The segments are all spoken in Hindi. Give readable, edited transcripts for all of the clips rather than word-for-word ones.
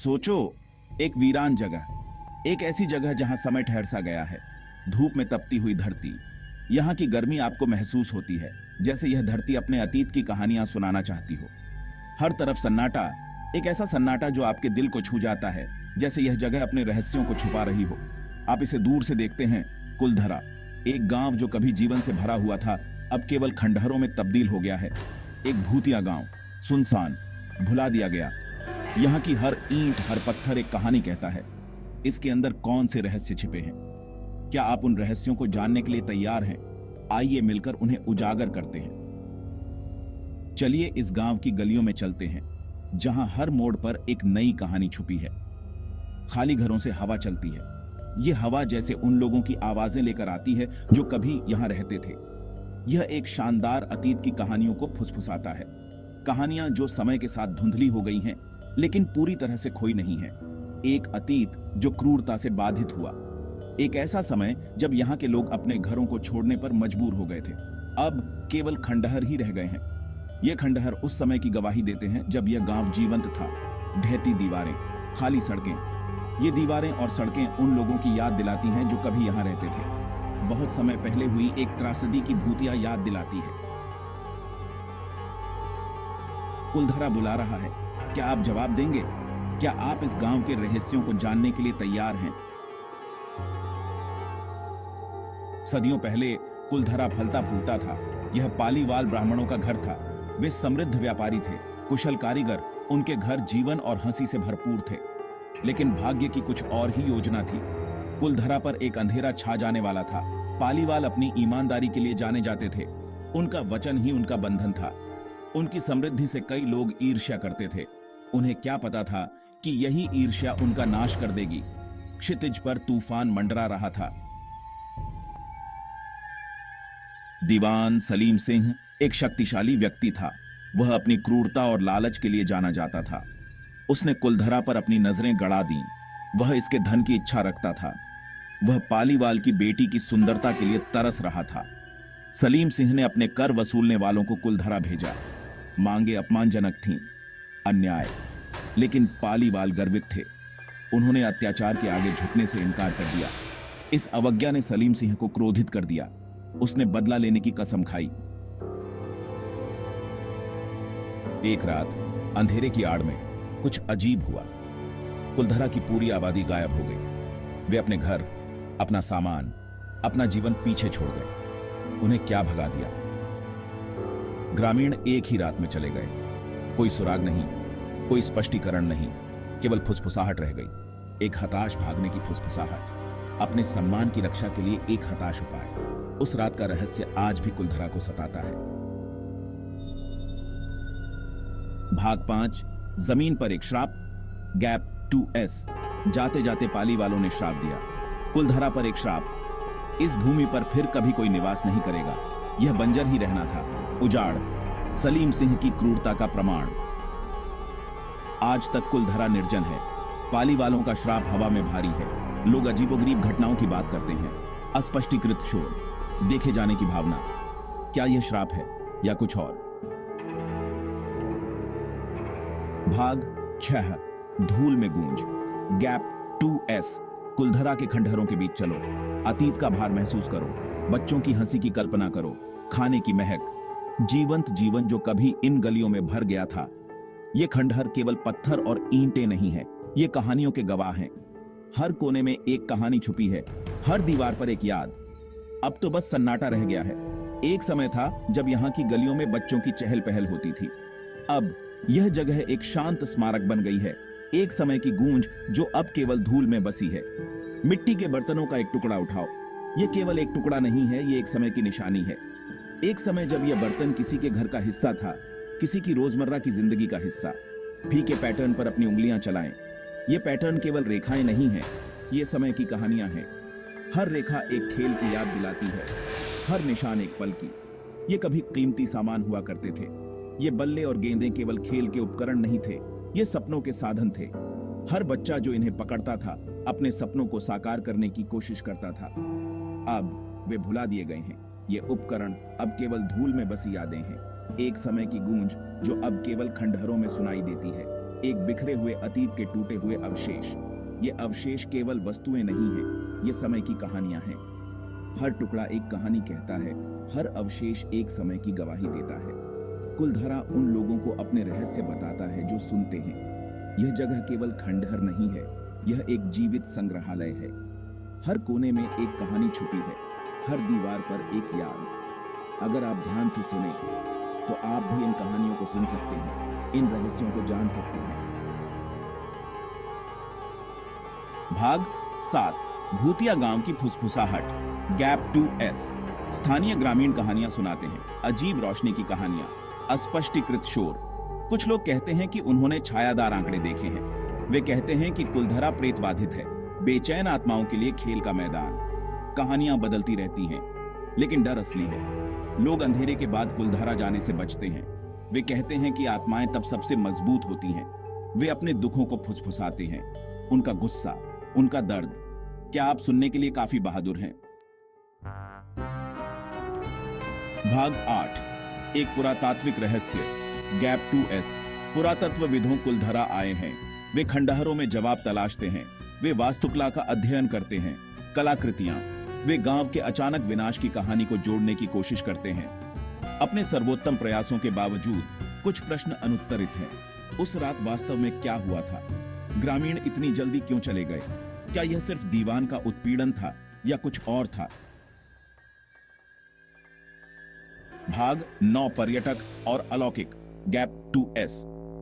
सोचो, एक वीरान जगह, एक ऐसी जगह जहां समय ठहर सा गया है। धूप में तपती हुई धरती, यहाँ की गर्मी आपको महसूस होती है जैसे यह धरती अपने अतीत की कहानियां सुनाना चाहती हो। हर तरफ सन्नाटा, एक ऐसा सन्नाटा जो आपके दिल को छू जाता है, जैसे यह जगह अपने रहस्यों को छुपा रही हो। आप इसे दूर से देखते हैं, कुलधरा, एक गांव जो कभी जीवन से भरा हुआ था, अब केवल खंडहरों में तब्दील हो गया है। एक भूतिया गांव, सुनसान, भुला दिया गया। यहाँ की हर ईंट, हर पत्थर एक कहानी कहता है। इसके अंदर कौन से रहस्य छिपे हैं? क्या आप उन रहस्यों को जानने के लिए तैयार हैं? आइए मिलकर उन्हें उजागर करते हैं। चलिए इस गांव की गलियों में चलते हैं, जहां हर मोड़ पर एक नई कहानी छुपी है। खाली घरों से हवा चलती है। यह हवा जैसे उन लोगों की आवाजें लेकर आती है जो कभी यहां रहते थे। यह एक शानदार अतीत की कहानियों को फुसफुसाता है। कहानियां जो समय के साथ धुंधली हो गई हैं, लेकिन पूरी तरह से खोई नहीं है। एक अतीत जो क्रूरता से बाधित हुआ। एक ऐसा समय जब यहाँ के लोग अपने घरों को छोड़ने पर मजबूर हो गए थे। अब केवल खंडहर ही रह गए हैं। ये खंडहर उस समय की गवाही देते हैं जब यह गांव जीवंत था। ढहती दीवारें, खाली सड़कें। ये दीवारें और सड़कें उन लोगों की याद दिलाती हैं जो कभी यहाँ रहते थे। बहुत समय पहले हुई एक त्रासदी की भूतिया याद दिलाती है। कुलधरा बुला रहा है। क्या आप जवाब देंगे? क्या आप इस गांव के रहस्यों को जानने के लिए तैयार हैं? सदियों पहले कुलधरा फलता फूलता था। यह पालीवाल ब्राह्मणों का घर था। वे समृद्ध व्यापारी थे, कुशल कारीगर। उनके घर जीवन और हंसी से भरपूर थे। लेकिन भाग्य की कुछ और ही योजना थी। कुलधरा पर एक अंधेरा छा जाने वाला था। पालीवाल अपनी ईमानदारी के लिए जाने जाते थे। उनका वचन ही उनका बंधन था। उनकी समृद्धि से कई लोग ईर्ष्या करते थे। उन्हें क्या पता था कि यही ईर्ष्या उनका नाश कर देगी। क्षितिज पर तूफान मंडरा रहा था। दीवान सलीम सिंह एक शक्तिशाली व्यक्ति था। वह अपनी क्रूरता और लालच के लिए जाना जाता था। उसने कुलधरा पर अपनी नजरें गड़ा दी। वह इसके धन की इच्छा रखता था। वह पालीवाल की बेटी की सुंदरता के लिए तरस रहा था। सलीम सिंह ने अपने कर वसूलने वालों को कुलधरा भेजा। मांगे अपमानजनक थीं, अन्याय, लेकिन पालीवाल गर्वित थे। उन्होंने अत्याचार के आगे झुकने से इनकार कर दिया। इस अवज्ञा ने सलीम सिंह को क्रोधित कर दिया। उसने बदला लेने की कसम खाई। एक रात अंधेरे की आड़ में कुछ अजीब हुआ। कुलधरा की पूरी आबादी गायब हो गई। वे अपने घर, अपना सामान, अपना जीवन पीछे छोड़ गए। उन्हें क्या भगा दिया? ग्रामीण एक ही रात में चले गए। कोई सुराग नहीं, कोई स्पष्टीकरण नहीं, केवल फुसफुसाहट रह गई। एक हताश भागने की फुसफुसाहट। अपने सम्मान की रक्षा के लिए एक हताश उपाय। उस रात का रहस्य आज भी कुलधरा को सताता है। भाग 5, जमीन पर एक श्राप। Gap 2S। जाते जाते पाली वालों ने श्राप दिया। कुलधरा पर एक श्राप। इस भूमि पर फिर कभी कोई निवास नहीं करेगा। यह बंजर ही रहना था। उजाड़, सलीम सिंह की क्रूरता का प्रमाण। आज तक कुलधरा निर्जन है। पाली वालों का श्राप हवा में भारी है। लोग अजीबोगरीब घटनाओं की बात करते हैं। अस्पष्टीकृत शोर, देखे जाने की भावना। क्या यह श्राप है या कुछ और? भाग 6, धूल में गूंज। Gap 2S। कुलधरा के खंडहरों के बीच चलो। अतीत का भार महसूस करो। बच्चों की हंसी की कल्पना करो। खाने की महक। जीवंत जीवन जो कभी इन गलियों में भर गया था। ये खंडहर केवल पत्थर और ईंटें नहीं है, ये कहानियों के गवाह हैं। हर कोने में एक कहानी छुपी है, हर दीवार पर एक याद। अब तो बस सन्नाटा रह गया है। एक समय था जब यहाँ की गलियों में बच्चों की चहल पहल होती थी। अब यह जगह एक शांत स्मारक बन गई है। एक समय की गूंज जो अब केवल धूल में बसी है। मिट्टी के बर्तनों का एक टुकड़ा उठाओ। यह केवल एक टुकड़ा नहीं है, ये एक समय की निशानी है। एक समय जब यह बर्तन किसी के घर का हिस्सा था, किसी की रोजमर्रा की जिंदगी का हिस्सा। फीके पैटर्न पर अपनी उंगलियां चलाएं। ये पैटर्न केवल रेखाएं नहीं हैं, ये समय की कहानियां हैं। हर रेखा एक खेल की याद दिलाती है, हर निशान एक पल की। ये कभी कीमती सामान हुआ करते थे। ये बल्ले और गेंदें केवल खेल के उपकरण नहीं थे, ये सपनों के साधन थे। हर बच्चा जो इन्हें पकड़ता था, अपने सपनों को साकार करने की कोशिश करता था। अब वे भुला दिए गए हैं। ये उपकरण अब केवल धूल में बसी यादें हैं। एक समय की गूंज जो अब केवल खंडहरों में सुनाई देती है। एक बिखरे हुए अतीत के टूटे हुए अवशेष। ये अवशेष केवल वस्तुएं नहीं हैं, ये समय की कहानियां हैं। हर टुकड़ा एक कहानी कहता है, हर अवशेष एक समय की गवाही देता है। कुलधरा उन लोगों को अपने रहस्य बताता है जो सुनते हैं। यह जगह केवल खंडहर नहीं है, यह एक जीवित संग्रहालय है। हर कोने में एक कहानी छुपी है, हर दीवार पर एक याद। अगर आप ध्यान से सुने तो आप भी इन कहानियों को सुन सकते हैं, इन रहस्यों को जान सकते हैं। भाग 7, भूतिया गांव की फुसफुसाहट। Gap 2S। स्थानीय ग्रामीण कहानियां सुनाते हैं, अजीब रोशनी की कहानियां, अस्पष्टीकृत शोर। कुछ लोग कहते हैं कि उन्होंने छायादार आंकड़े देखे हैं। वे कहते हैं कि कुलधरा प्रेतबाधित है, बेचैन आत्माओं के लिए खेल का मैदान। कहानियां बदलती रहती हैं, लेकिन डर असली है। लोग अंधेरे के बाद कुलधरा जाने से बचते हैं। वे कहते हैं कि आत्माएं तब सबसे मजबूत होती हैं। वे अपने दुखों को फुसफुसाते हैं, उनका गुस्सा, उनका दर्द। क्या आप सुनने के लिए काफी बहादुर हैं? भाग 8, एक पुरातात्विक रहस्य। Gap 2S। पुरातत्वविदों कुलधरा आए हैं। वे खंडहरों में जवाब तलाशते हैं। वे वास्तुकला का अध्ययन करते हैं, कलाकृतियां। वे गांव के अचानक विनाश की कहानी को जोड़ने की कोशिश करते हैं। अपने सर्वोत्तम प्रयासों के बावजूद कुछ प्रश्न अनुत्तरित हैं। उस रात वास्तव में क्या हुआ था? ग्रामीण इतनी जल्दी क्यों चले गए? क्या यह सिर्फ दीवान का उत्पीड़न था या कुछ और था? भाग 9, पर्यटक और अलौकिक। Gap 2S।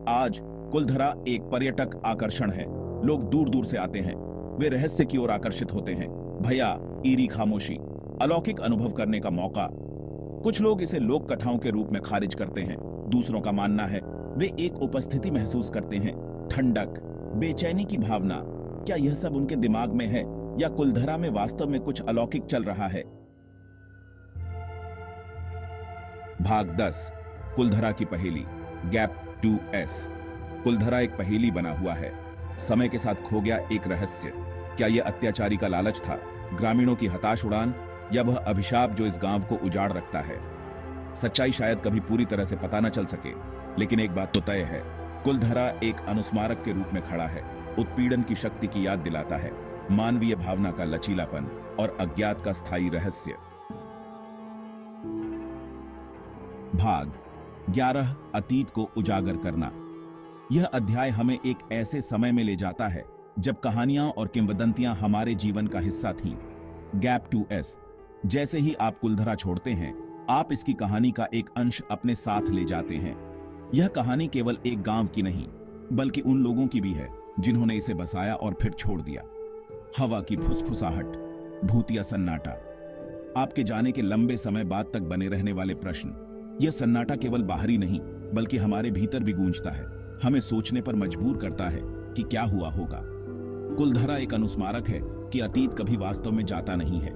आज कुलधरा एक पर्यटक आकर्षण है। लोग दूर दूर से आते हैं। वे रहस्य की ओर आकर्षित होते हैं। भया, ईरी खामोशी, अलौकिक अनुभव करने का मौका। कुछ लोग इसे लोक कथाओं के रूप में खारिज करते हैं। दूसरों का मानना है वे एक उपस्थिति महसूस करते हैं, ठंडक, बेचैनी की भावना। क्या यह सब उनके दिमाग में है या कुलधरा में वास्तव में कुछ अलौकिक चल रहा है? भाग 10, कुलधरा की पहेली। Gap 2S। कुलधरा एक पहेली बना हुआ है। समय के साथ खो गया एक रहस्य। क्या यह अत्याचारी का लालच था, ग्रामीणों की हताश उड़ान, या वह अभिशाप जो इस गांव को उजाड़ रखता है? सच्चाई शायद कभी पूरी तरह से पता न चल सके, लेकिन एक बात तो तय है, कुलधरा एक अनुस्मारक के रूप में खड़ा है। उत्पीड़न की शक्ति की याद दिलाता है, मानवीय भावना का लचीलापन और अज्ञात का स्थायी रहस्य। भाग 11, अतीत को उजागर करना। यह अध्याय हमें एक ऐसे समय में ले जाता है जब कहानियां और किंवदंतियां हमारे जीवन का हिस्सा थीं। Gap 2S। जैसे ही आप कुलधरा छोड़ते हैं, आप इसकी कहानी का एक अंश अपने साथ ले जाते हैं। यह कहानी केवल एक गांव की नहीं, बल्कि उन लोगों की भी है जिन्होंने इसे बसाया और फिर छोड़ दिया। हवा की फुसफुसाहट, भूतिया सन्नाटा, आपके जाने के लंबे समय बाद तक बने रहने वाले प्रश्न। यह सन्नाटा केवल बाहरी नहीं, बल्कि हमारे भीतर भी गूंजता है, हमें सोचने पर मजबूर करता है कि क्या हुआ होगा। कुलधरा एक अनुस्मारक है कि अतीत कभी वास्तव में जाता नहीं है।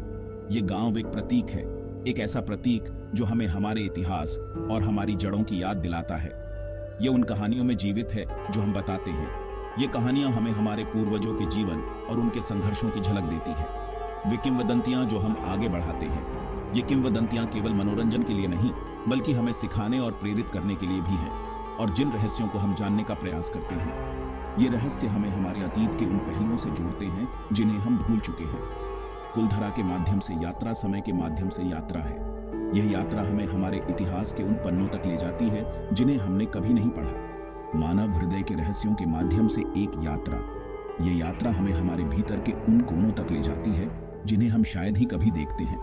यह गांव एक प्रतीक है, एक ऐसा प्रतीक जो हमें हमारे इतिहास और हमारी जड़ों की याद दिलाता है। यह उन कहानियों में जीवित है जो हम बताते हैं। ये कहानियां हमें हमारे पूर्वजों के जीवन और उनके संघर्षों की झलक देती हैं। वे किंवदंतियां जो हम आगे बढ़ाते हैं। ये किंवदंतियां केवल मनोरंजन के लिए नहीं, बल्कि हमें सिखाने और प्रेरित करने के लिए भी हैं, और जिन रहस्यों को हम जानने का प्रयास करते हैं, ये रहस्य हमें हमारे अतीत के उन पहलुओं से जोड़ते हैं जिन्हें हम भूल चुके हैं। कुलधरा के माध्यम से यात्रा समय के माध्यम से यात्रा है। यह यात्रा हमें हमारे इतिहास के उन पन्नों तक ले जाती है जिन्हें हमने कभी नहीं पढ़ा। मानव हृदय के रहस्यों के माध्यम से एक यात्रा। यह यात्रा हमें हमारे भीतर के उन कोनों तक ले जाती है जिन्हें हम शायद ही कभी देखते हैं।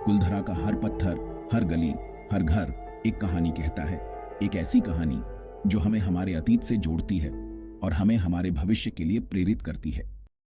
कुलधरा का हर पत्थर, हर गली, हर घर एक कहानी कहता है, एक ऐसी कहानी जो हमें हमारे अतीत से जोड़ती है और हमें हमारे भविष्य के लिए प्रेरित करती है।